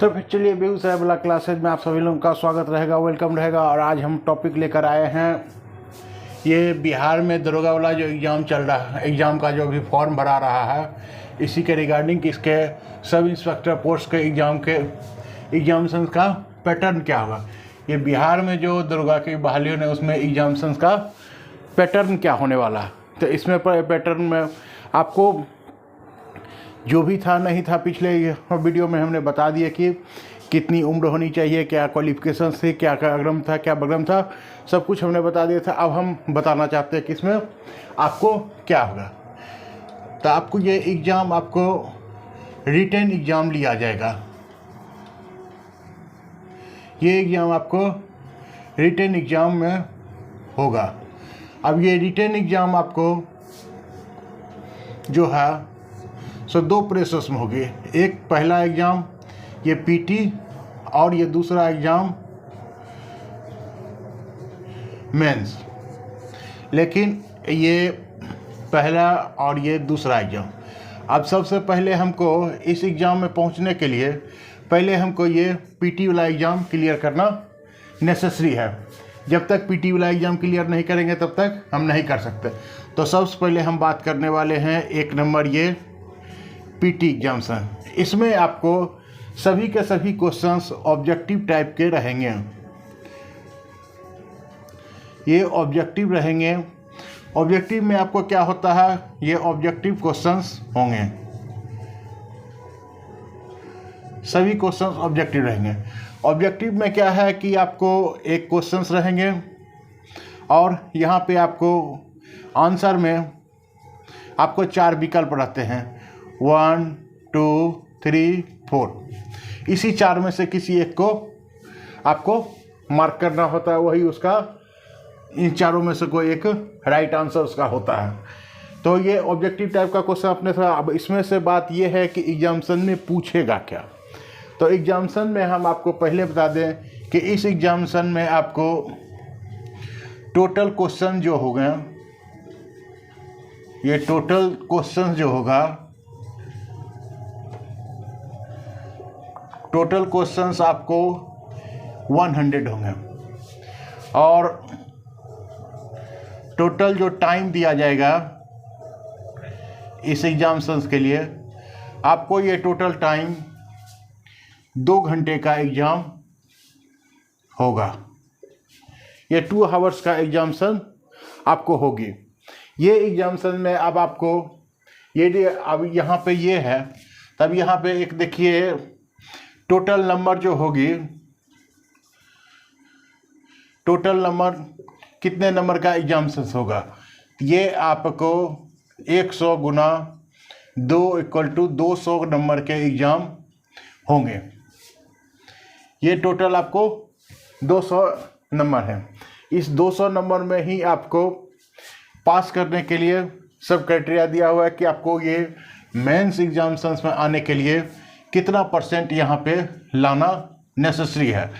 तो फिर चलिए बेगूसराय वाला क्लासेज में आप सभी लोगों का स्वागत रहेगा, वेलकम रहेगा। और आज हम टॉपिक लेकर आए हैं ये बिहार में दरोगा वाला जो एग्ज़ाम चल रहा है, एग्ज़ाम का जो भी फॉर्म भरा रहा है, इसी के रिगार्डिंग इसके सब इंस्पेक्टर पोस्ट के एग्जामिनेशन का पैटर्न क्या होगा। ये बिहार में जो दरोगा की बहाली होने उसमें एग्जामिनेशन का पैटर्न क्या होने वाला है। तो इसमें पैटर्न में आपको जो भी था नहीं था पिछले वीडियो में हमने बता दिया कि कितनी उम्र होनी चाहिए, क्या क्वालिफिकेशन थे, क्या क्या अग्रम था, क्या बग्रम था, सब कुछ हमने बता दिया था। अब हम बताना चाहते हैं कि इसमें आपको क्या होगा। तो आपको ये एग्ज़ाम आपको रिटन एग्ज़ाम लिया जाएगा। ये एग्ज़ाम आपको रिटन एग्ज़ाम में होगा। अब ये रिटन एग्ज़ाम आपको जो है सो दो प्रोसेस में होगी। एक पहला एग्ज़ाम ये पीटी और ये दूसरा एग्ज़ाम मेंस। लेकिन ये पहला और ये दूसरा एग्ज़ाम, अब सबसे पहले हमको इस एग्ज़ाम में पहुंचने के लिए पहले हमको ये पीटी वाला एग्ज़ाम क्लियर करना नेसेसरी है। जब तक पीटी वाला एग्ज़ाम क्लियर नहीं करेंगे तब तक हम नहीं कर सकते। तो सबसे पहले हम बात करने वाले हैं एक नंबर ये पीटी एग्जामिनेशन। इसमें आपको सभी के सभी क्वेश्चंस ऑब्जेक्टिव टाइप के रहेंगे। ये ऑब्जेक्टिव रहेंगे। ऑब्जेक्टिव में आपको क्या होता है, ये ऑब्जेक्टिव क्वेश्चंस होंगे, सभी क्वेश्चंस ऑब्जेक्टिव रहेंगे। ऑब्जेक्टिव में क्या है कि आपको एक क्वेश्चंस रहेंगे और यहाँ पे आपको आंसर में आपको 4 विकल्प रहते हैं, 1 2 3 4। इसी 4 में से किसी एक को आपको मार्क करना होता है, वही उसका इन चारों में से कोई एक राइट आंसर उसका होता है। तो ये ऑब्जेक्टिव टाइप का क्वेश्चन अपने था। अब इसमें से बात ये है कि एग्जामिनेशन में पूछेगा क्या। तो एग्जामिनेशन में हम आपको पहले बता दें कि इस एग्जामिनेशन में आपको टोटल क्वेश्चन जो हो गए, ये टोटल क्वेश्चन जो होगा, टोटल क्वेश्चंस आपको 100 होंगे। और टोटल जो टाइम दिया जाएगा इस एग्जामिनेशन के लिए, आपको ये टोटल टाइम 2 घंटे का एग्ज़ाम होगा। ये 2 आवर्स का एग्जामिनेशन आपको होगी। ये एग्जामिनेशन में अब आपको ये अब यहाँ पे ये है, तब यहाँ पे एक देखिए टोटल नंबर जो होगी, टोटल नंबर कितने नंबर का एग्जामिनेशन होगा, ये आपको 100 गुना 2 = 200 नंबर के एग्ज़ाम होंगे। ये टोटल आपको 200 नंबर है। इस 200 नंबर में ही आपको पास करने के लिए सब क्राइटेरिया दिया हुआ है कि आपको ये मेंस एग्जामिनेशंस में आने के लिए कितना % यहाँ पे लाना नेसेसरी है।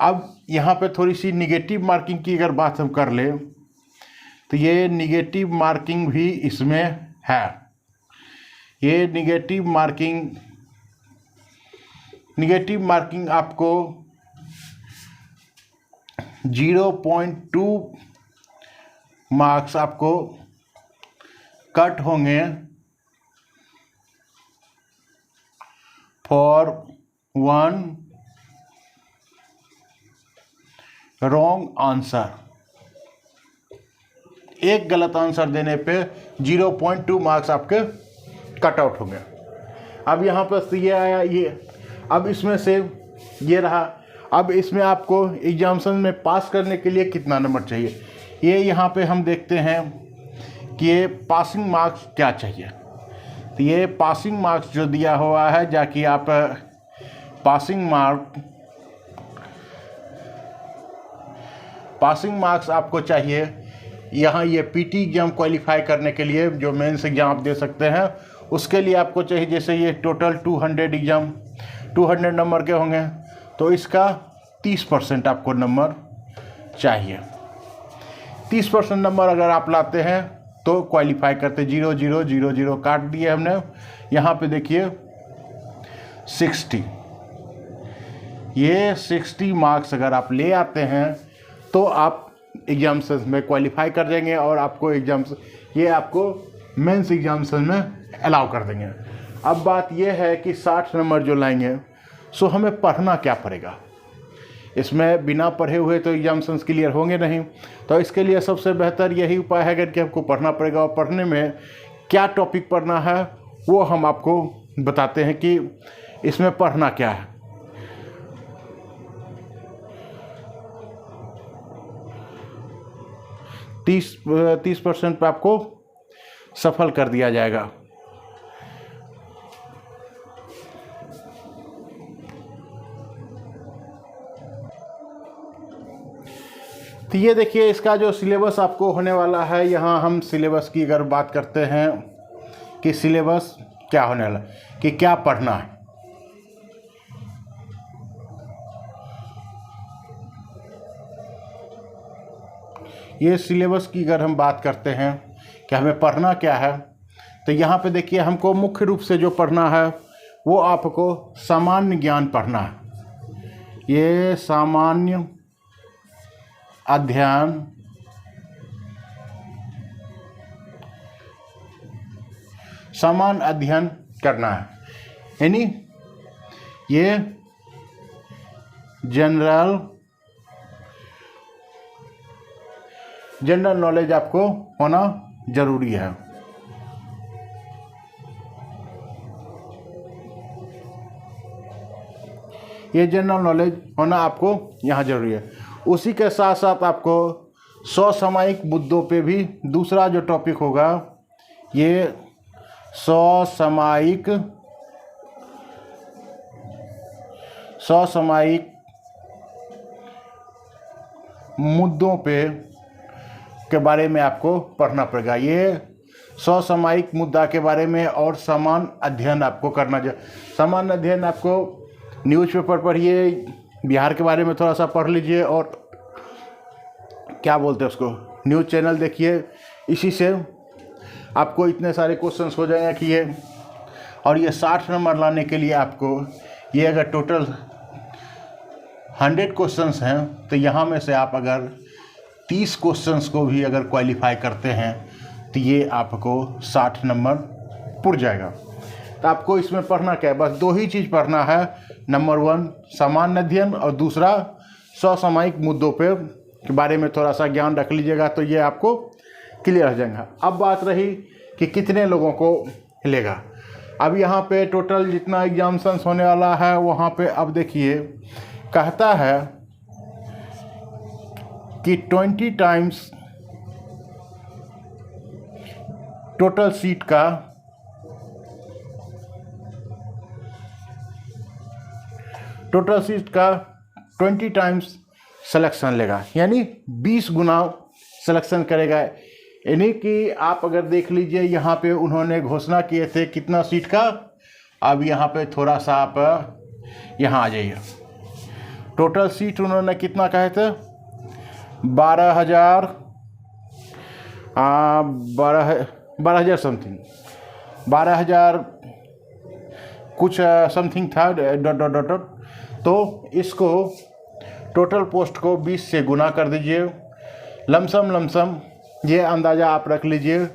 अब यहाँ पे थोड़ी सी निगेटिव मार्किंग की अगर बात हम कर लें तो ये निगेटिव मार्किंग भी इसमें है। ये निगेटिव मार्किंग आपको 0.2 मार्क्स आपको कट होंगे फॉर 1 रॉन्ग आंसर। एक गलत आंसर देने पे 0.2 मार्क्स आपके कट आउट होंगे। अब यहाँ पर ये आया, ये अब इसमें से ये रहा। अब इसमें आपको एग्जामिनेशन में पास करने के लिए कितना नंबर चाहिए, ये यहाँ पे हम देखते हैं कि ये पासिंग मार्क्स क्या चाहिए। तो ये पासिंग मार्क्स जो दिया हुआ है, जाकि आप पासिंग मार्क्स आपको चाहिए यहाँ। ये पीटी एग्जाम क्वालिफाई करने के लिए जो मेंस एग्जाम आप दे सकते हैं, उसके लिए आपको चाहिए, जैसे ये टोटल 200 एग्जाम 200 नंबर के होंगे, तो इसका 30% आपको नंबर चाहिए। 30% नंबर अगर आप लाते हैं तो क्वालिफाई करते। 0 0 0 0 काट दिए हमने। यहाँ पे देखिए 60, ये 60 मार्क्स अगर आप ले आते हैं तो आप एग्जाम्स में क्वालिफाई कर देंगे और आपको एग्जाम्स ये आपको मेंस एग्जाम्स में अलाउ कर देंगे। अब बात ये है कि 60 नंबर जो लाएंगे सो हमें पढ़ना क्या पड़ेगा। इसमें बिना पढ़े हुए तो एग्जाम्स क्लियर होंगे नहीं, तो इसके लिए सबसे बेहतर यही उपाय है कि हमको पढ़ना पड़ेगा। और पढ़ने में क्या टॉपिक पढ़ना है वो हम आपको बताते हैं कि इसमें पढ़ना क्या है। 30% पे आपको सफल कर दिया जाएगा। तो ये देखिए इसका जो सिलेबस आपको होने वाला है, यहाँ हम सिलेबस की अगर बात करते हैं कि सिलेबस क्या होने वाला कि क्या पढ़ना है। ये सिलेबस की अगर हम बात करते हैं कि हमें पढ़ना क्या है, तो यहाँ पे देखिए हमको मुख्य रूप से जो पढ़ना है वो आपको सामान्य ज्ञान पढ़ना है। ये सामान्य अध्ययन करना है, यानी ये जनरल नॉलेज आपको होना जरूरी है। ये जनरल नॉलेज होना आपको यहाँ जरूरी है। उसी के साथ साथ आपको समसामयिक मुद्दों पे भी दूसरा जो टॉपिक होगा ये समसामयिक मुद्दों पे के बारे में आपको पढ़ना पड़ेगा। ये समसामयिक मुद्दा के बारे में और सामान्य अध्ययन आपको करना चाहिए। सामान्य अध्ययन आपको न्यूज़पेपर पढ़िए, बिहार के बारे में थोड़ा सा पढ़ लीजिए और क्या बोलते हैं उसको न्यूज़ चैनल देखिए। इसी से आपको इतने सारे क्वेश्चंस हो जाएंगे कि ये और ये 60 नंबर लाने के लिए आपको ये अगर टोटल 100 क्वेश्चंस हैं तो यहाँ में से आप अगर 30 क्वेश्चंस को भी अगर क्वालिफाई करते हैं तो ये आपको 60 नंबर पुर जाएगा। तो आपको इसमें पढ़ना क्या है, बस 2 ही चीज़ पढ़ना है। नंबर 1 सामान्य अध्ययन और दूसरा समसामयिक मुद्दों पे के बारे में थोड़ा सा ज्ञान रख लीजिएगा तो ये आपको क्लियर हो जाएगा। अब बात रही कि कितने लोगों को लेगा। अब यहाँ पे टोटल जितना एग्जाम्स होने वाला है वहाँ पे अब देखिए कहता है कि 20 टाइम्स टोटल सीट का टोटल सीट का 20 टाइम्स सिलेक्शन लेगा, यानी 20 गुना सिलेक्शन करेगा। यानी कि आप अगर देख लीजिए यहाँ पे उन्होंने घोषणा किए थे कितना सीट का। अब यहाँ पे थोड़ा सा आप यहाँ आ जाइए। टोटल सीट उन्होंने कितना कहे थे 12,000 समथिंग 12,000 कुछ समथिंग था डॉट। तो इसको टोटल पोस्ट को 20 से गुना कर दीजिए। लमसम ये अंदाज़ा आप रख लीजिए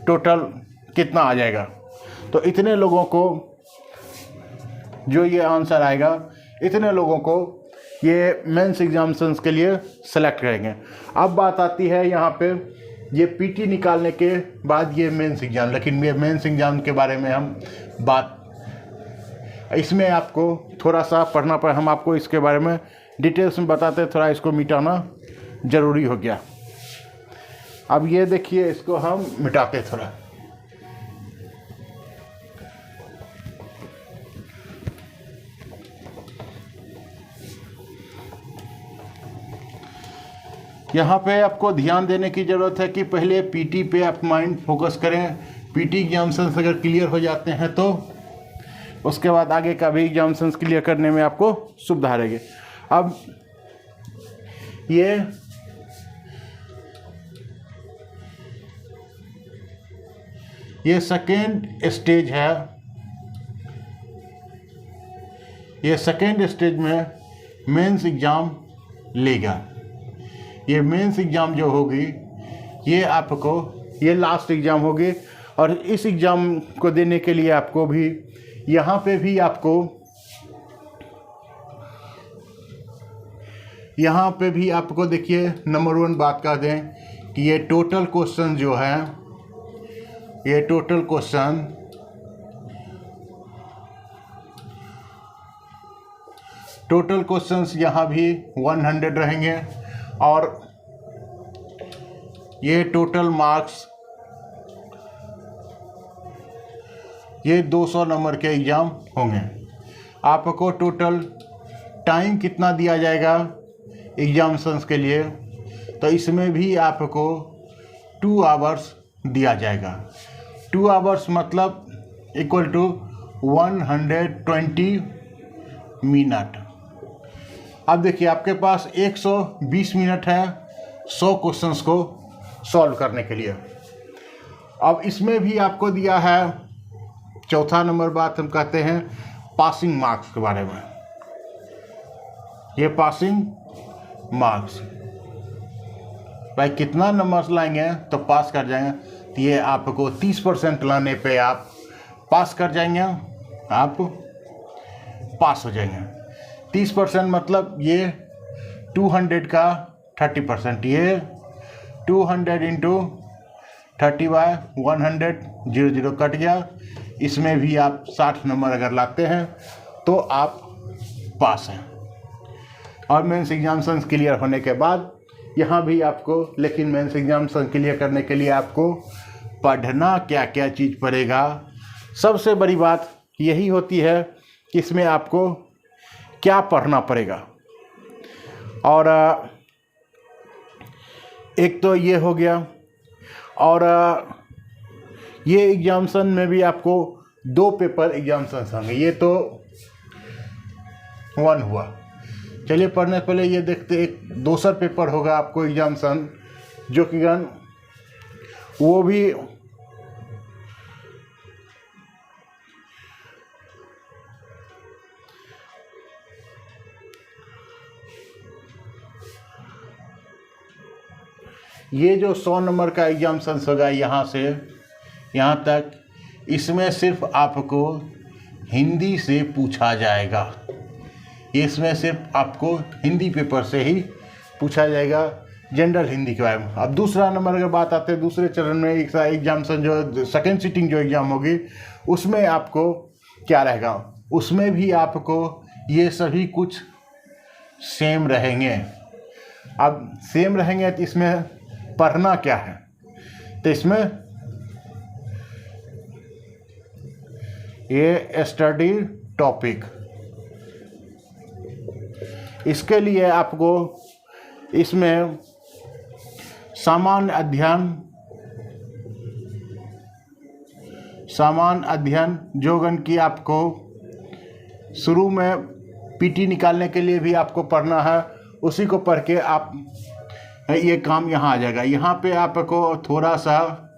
टोटल कितना आ जाएगा। तो इतने लोगों को जो ये आंसर आएगा इतने लोगों को ये मेंस एग्जामिनेशंस के लिए सेलेक्ट करेंगे। अब बात आती है यहाँ पे ये पीटी निकालने के बाद ये मेंस एग्ज़ाम, लेकिन ये मेंस एग्ज़ाम के बारे में हम बात इसमें आपको थोड़ा सा पढ़ना पड़ा। हम आपको इसके बारे में डिटेल्स में बताते, थोड़ा इसको मिटाना ज़रूरी हो गया। अब ये देखिए इसको हम मिटाते थोड़ा। यहाँ पे आपको ध्यान देने की ज़रूरत है कि पहले पीटी पे आप माइंड फोकस करें। पीटी एग्जाम्स अगर क्लियर हो जाते हैं तो उसके बाद आगे का भी एग्जाम्स क्लियर करने में आपको सुविधा रहेगी। अब ये सेकेंड स्टेज है। ये सेकेंड स्टेज में मेंस एग्ज़ाम लेगा। ये मेंस एग्ज़ाम जो होगी ये आपको ये लास्ट एग्ज़ाम होगी, और इस एग्ज़ाम को देने के लिए आपको भी यहाँ पे भी आपको देखिए नंबर 1 बात कर दें कि ये टोटल क्वेश्चन जो है, ये टोटल क्वेश्चंस यहाँ भी 100 रहेंगे, और ये टोटल मार्क्स ये 200 नंबर के एग्ज़ाम होंगे। आपको टोटल टाइम कितना दिया जाएगा एग्जामिनेशंस के लिए, तो इसमें भी आपको 2 आवर्स दिया जाएगा। 2 आवर्स मतलब इक्वल टू 120 मिनट। अब देखिए आपके पास 120 मिनट है 100 क्वेश्चंस को सॉल्व करने के लिए। अब इसमें भी आपको दिया है चौथा नंबर बात हम कहते हैं पासिंग मार्क्स के बारे में। ये पासिंग मार्क्स भाई कितना नंबर्स लाएंगे तो पास कर जाएंगे, तो ये आपको 30% लाने पे आप पास कर जाएंगे, आप पास हो जाएंगे। 30% मतलब ये 200 का 30%, ये 200 इंटू 30/100 0 कट गया। इसमें भी आप 60 नंबर अगर लाते हैं तो आप पास हैं। और मेंस एग्जामिनेशंस क्लियर होने के बाद यहाँ भी आपको, लेकिन मेंस एग्जामिनेशन क्लियर करने के लिए आपको पढ़ना क्या क्या चीज़ पड़ेगा। सबसे बड़ी बात यही होती है कि इसमें आपको क्या पढ़ना पड़ेगा। और एक तो ये हो गया, और ये एग्जामिनेशन में भी आपको 2 पेपर एग्जामिनेशन होंगे। ये तो 1 हुआ। चलिए पढ़ने से पहले ये देखते एक दूसरा पेपर होगा आपको एग्जामिनेशन, जो कि वो भी ये जो 100 नंबर का एग्जामिनेशन होगा यहाँ से यहाँ तक, इसमें सिर्फ आपको हिंदी से पूछा जाएगा। इसमें सिर्फ आपको हिंदी पेपर से ही पूछा जाएगा, जनरल हिंदी के बारे में। अब दूसरा नंबर अगर बात आते हैं दूसरे चरण में एग्जामिनेशन जो सेकेंड सिटिंग जो एग्ज़ाम होगी, उसमें आपको क्या रहेगा, उसमें भी आपको ये सभी कुछ सेम रहेंगे। अब सेम रहेंगे तो इसमें पढ़ना क्या है, तो इसमें ये स्टडी टॉपिक, इसके लिए आपको इसमें सामान्य अध्ययन जोगन की आपको शुरू में पीटी निकालने के लिए भी आपको पढ़ना है। उसी को पढ़ के आप ये काम यहाँ आ जाएगा। यहाँ पे आपको थोड़ा सा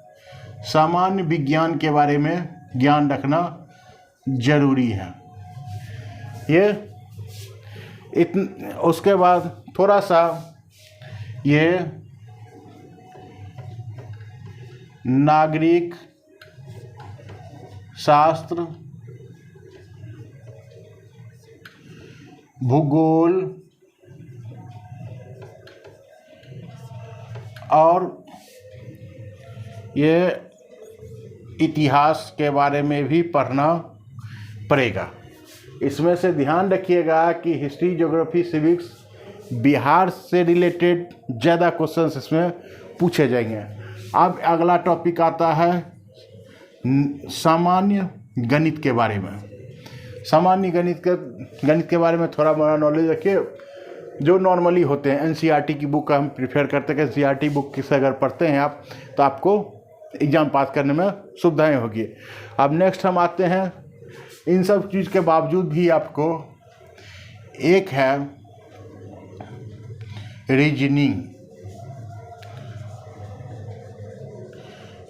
सामान्य विज्ञान के बारे में ज्ञान रखना जरूरी है। उसके बाद थोड़ा सा ये नागरिक शास्त्र, भूगोल और ये इतिहास के बारे में भी पढ़ना पड़ेगा। इसमें से ध्यान रखिएगा कि हिस्ट्री, ज्योग्राफी, सिविक्स, बिहार से रिलेटेड ज़्यादा क्वेश्चंस इसमें पूछे जाएंगे। अब अगला टॉपिक आता है सामान्य गणित के बारे में। सामान्य गणित के बारे में थोड़ा बड़ा नॉलेज रखिए। जो नॉर्मली होते हैं एनसीईआरटी की बुक का हम प्रीफर करते हैं कि एनसीईआरटी बुक से अगर पढ़ते हैं आप तो आपको एग्ज़ाम पास करने में सुविधाएं होगी। अब नेक्स्ट हम आते हैं, इन सब चीज़ के बावजूद भी आपको एक है रीजनिंग।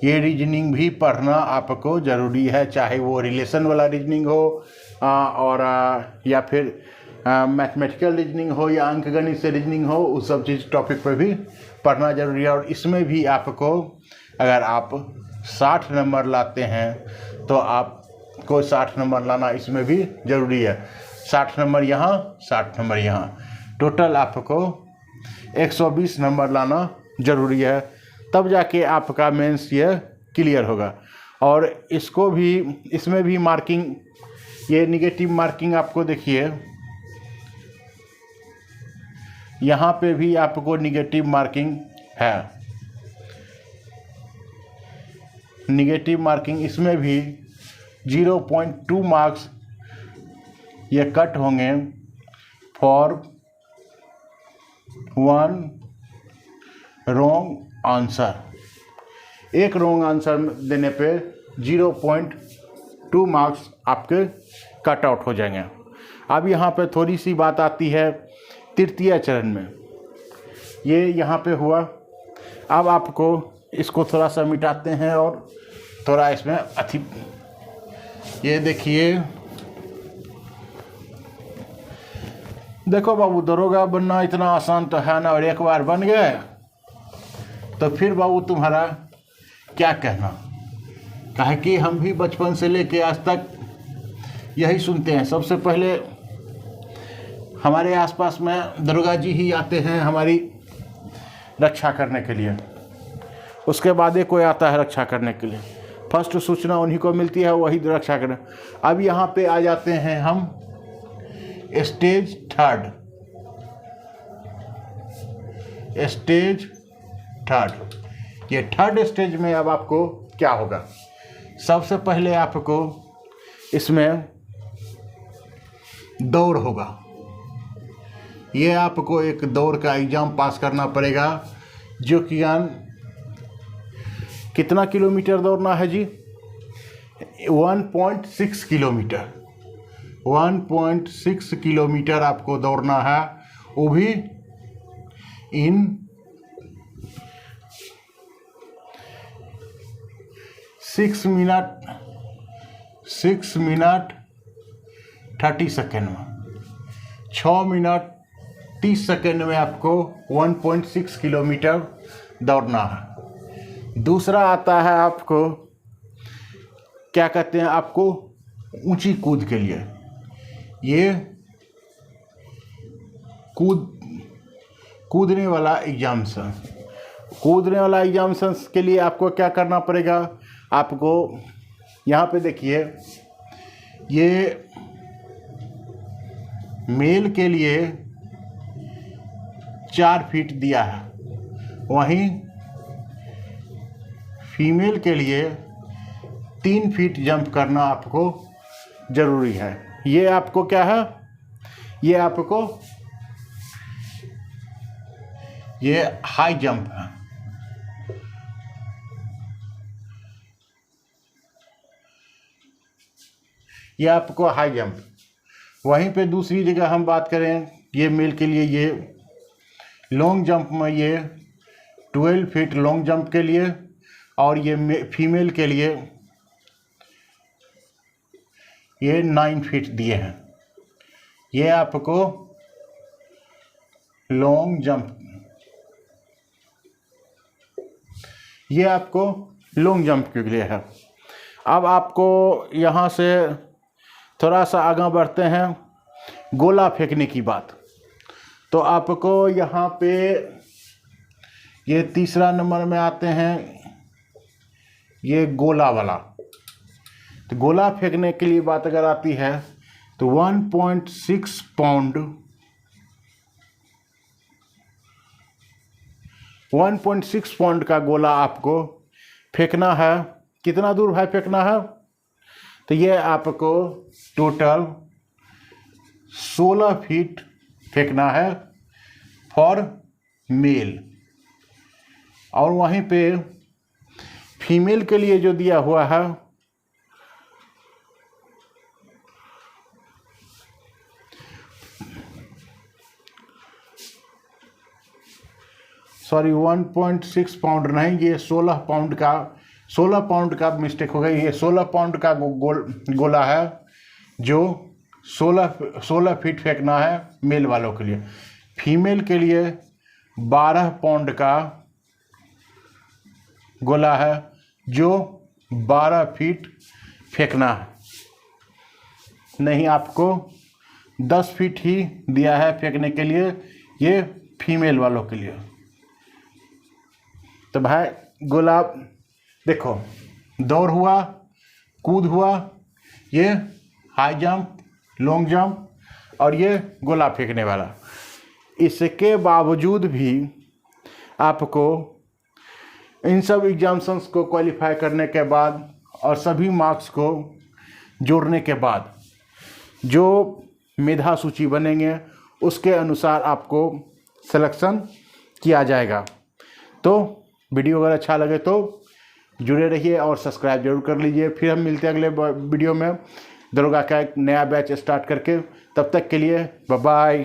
ये रीजनिंग भी पढ़ना आपको ज़रूरी है, चाहे वो रिलेशन वाला रीजनिंग हो और या फिर मैथमेटिकल रीजनिंग हो या अंकगणित से रीजनिंग हो, उस सब चीज़ टॉपिक पर भी पढ़ना जरूरी है। और इसमें भी आपको अगर आप 60 नंबर लाते हैं तो आपको 60 नंबर लाना इसमें भी ज़रूरी है। 60 नंबर यहाँ, 60 नंबर यहाँ, टोटल आपको 120 नंबर लाना ज़रूरी है, तब जाके आपका मेंस ये क्लियर होगा। और इसको भी, इसमें भी मार्किंग, ये निगेटिव मार्किंग आपको देखिए यहाँ पे भी आपको निगेटिव मार्किंग है। निगेटिव मार्किंग इसमें भी 0.2 मार्क्स ये कट होंगे फॉर 1 रॉन्ग आंसर। एक रॉन्ग आंसर देने पे 0.2 मार्क्स आपके कट आउट हो जाएंगे। अब यहाँ पे थोड़ी सी बात आती है तृतीय चरण में, ये यहाँ पे हुआ। अब आपको इसको थोड़ा सा मिटाते हैं और थोड़ा इसमें ये देखिए, देखो बाबू, दरोगा बनना इतना आसान तो है ना, और एक बार बन गए तो फिर बाबू तुम्हारा क्या कहना। काहे कि हम भी बचपन से लेके आज तक यही सुनते हैं, सबसे पहले हमारे आसपास में दरोगा जी ही आते हैं हमारी रक्षा करने के लिए, उसके बाद कोई आता है रक्षा करने के लिए। फर्स्ट सूचना उन्हीं को मिलती है, वही रक्षा करें। अब यहाँ पे आ जाते हैं हम स्टेज थर्ड। ये थर्ड स्टेज में अब आपको क्या होगा। सबसे पहले आपको इसमें दौड़ होगा। ये आपको एक दौड़ का एग्ज़ाम पास करना पड़ेगा, जो कि कितना किलोमीटर दौड़ना है जी? 1.6 किलोमीटर। 1.6 किलोमीटर आपको दौड़ना है, वो भी इन 6 मिनट 30 सेकेंड में, 6 मिनट 30 सेकेंड में आपको 1.6 किलोमीटर दौड़ना है। दूसरा आता है आपको, क्या कहते हैं, आपको ऊंची कूद के लिए। ये कूदने वाला एग्जामिनेशन, के लिए आपको क्या करना पड़ेगा। आपको यहाँ पे देखिए, ये मेल के लिए 4 फीट दिया है, वहीं फीमेल के लिए 3 फीट जंप करना आपको ज़रूरी है। ये आपको क्या है, ये आपको ये हाई जंप है। ये आपको हाई जंप। वहीं पे दूसरी जगह हम बात करें, ये मेल के लिए ये लॉन्ग जंप में ये 12 फीट लॉन्ग जंप के लिए, और ये फीमेल के लिए ये 9 फीट दिए हैं। ये आपको लॉन्ग जंप, ये आपको लॉन्ग जंप के लिए है। अब आपको यहाँ से थोड़ा सा आगे बढ़ते हैं, गोला फेंकने की बात। तो आपको यहाँ पे ये तीसरा नंबर में आते हैं, ये गोला वाला। तो गोला फेंकने के लिए बात अगर आती है तो 1.6 पाउंड 1.6 पाउंड का गोला आपको फेंकना है। कितना दूर भाई फेंकना है? तो ये आपको टोटल 16 फीट फेंकना है फॉर मेल। और वहीं पे फीमेल के लिए जो दिया हुआ है, सॉरी 1.6 पाउंड नहीं, ये 16 पाउंड का मिस्टेक हो गई। ये 16 पाउंड का गोला है जो 16 फीट फेंकना है मेल वालों के लिए। फीमेल के लिए 12 पाउंड का गोला है जो 12 फीट फेंकना है। नहीं, आपको 10 फीट ही दिया है फेंकने के लिए, ये फीमेल वालों के लिए। तो भाई गोला देखो, दौड़ हुआ, कूद हुआ, ये हाई जंप, लॉन्ग जंप और ये गोला फेंकने वाला। इसके बावजूद भी आपको इन सब एग्जाम्स को क्वालिफाई करने के बाद और सभी मार्क्स को जोड़ने के बाद जो मेधा सूची बनेंगे उसके अनुसार आपको सिलेक्शन किया जाएगा। तो वीडियो अगर अच्छा लगे तो जुड़े रहिए और सब्सक्राइब जरूर कर लीजिए। फिर हम मिलते हैं अगले वीडियो में दरोगा का एक नया बैच स्टार्ट करके। तब तक के लिए बाय बाय।